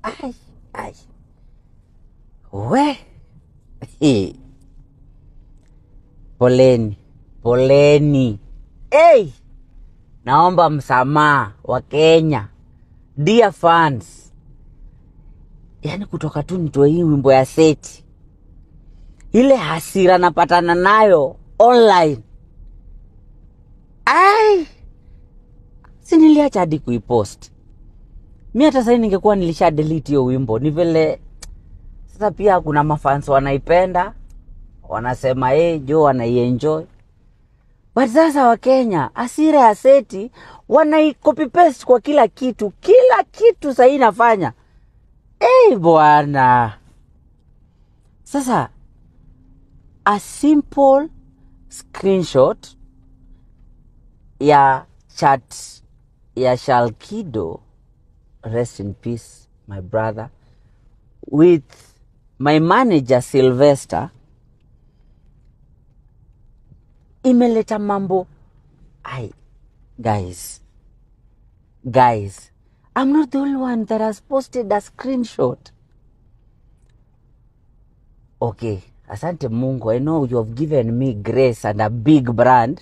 Ai, ai. We. Hey. Poleni. Poleni. Hey. Naomba msamaha wa Kenya. Dear fans. Yani kutoka tu nitoe hii wimbo ya Seti. Ile hasira napatana nayo online. Ai. Si niliacha hadi kuipost. Mimi hata sasa ningekuwa nilisha delete hiyo wimbo. Ni vile sasa pia kuna mafans wanaipenda. Wanasema jo wanaienjoy. But sasa wa Kenya, hasira ya Seti wanai copy paste kwa kila kitu. Kila kitu sasa inafanya. Bwana. Sasa a simple screenshot ya chat ya Shalkido, rest in peace my brother, with my manager Sylvester, imeleta mambo. Guys, I'm not the only one that has posted a screenshot. Okay, asante Mungu, I know you have given me grace and a big brand.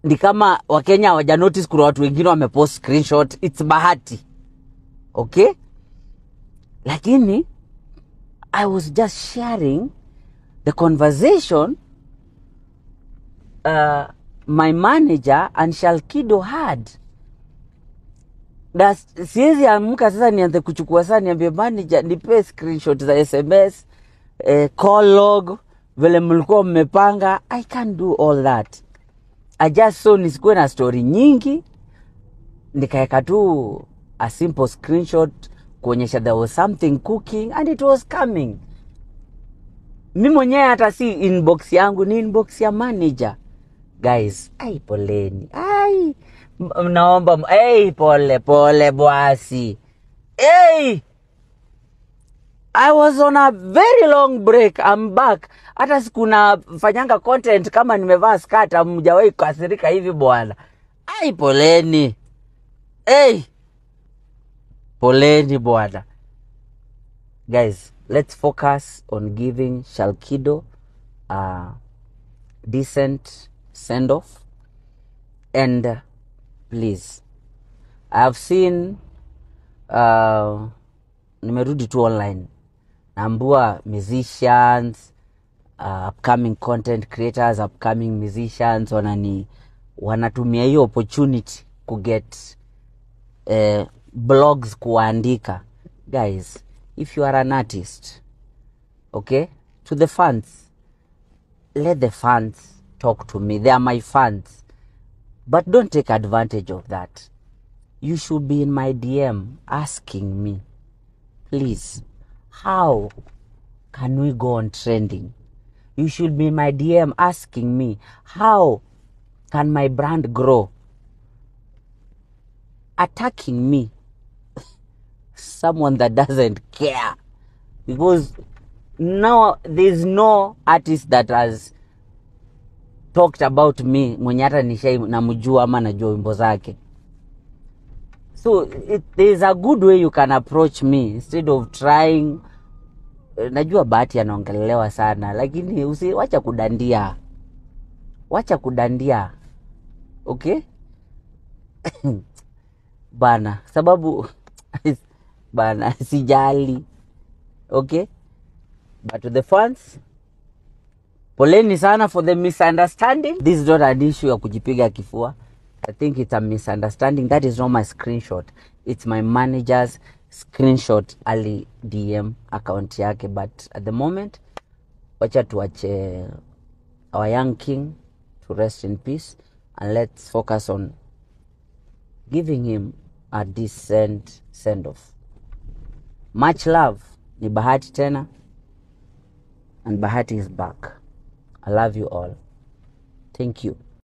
Ni kama Wakenya hawaja notice kuna watu wengine wamepost screenshot, it's bahati. Okay? Lakini I was just sharing the conversation my manager and Shalkido had. Siwezi amka sasa nianze kuchukua sana niambie manager nipe screenshot za SMS, call log, vile mlikuwa mmepanga. I can't do all that. I just saw nisikuwe na story nyingi. Nikaeka tu a simple screenshot kuonyesha there was something cooking and it was coming. Mimi mwenyewe hata si inbox yangu, ni inbox ya manager. Guys, poleni. Naomba, pole boasi. I was on a very long break. I'm back. Hata sikuna fanyanga content kama nimevaa skirt, hamjawahi kasirika hivi bwana. Poleni. Poleni bwana. Guys, let's focus on giving Shalkido a decent send off. And please, I have seen nimerudi tu online. Naambua musicians, upcoming content creators, upcoming musicians wanatumia hiyo opportunity to get blogs kuandika. Guys, if you are an artist, okay, to the fans, let the fans talk to me. They are my fans. But don't take advantage of that. You should be in my DM asking me, please, how can we go on trending? You should be in my DM asking me, how can my brand grow? Attacking me, someone that doesn't care. Because now there's no artist that has talked about me mwenye hata namjua ama najua wimbo zake. So there's a good way you can approach me instead of trying. Najua bahati anaongelelewa sana, lakini wacha kudandia. Wacha kudandia. Okay? Bana, sababu bana sijali. Okay? But to the fans, poleni sana for the misunderstanding. This is not an issue ya kujipiga kifua. I think it's a misunderstanding. That is not my screenshot. It's my manager's screenshot ali DM account yake. But at the moment, wacha tuache our young king to rest in peace. And let's focus on giving him a decent send-off. Much love. Ni Bahati tena. And Bahati is back. I love you all. Thank you.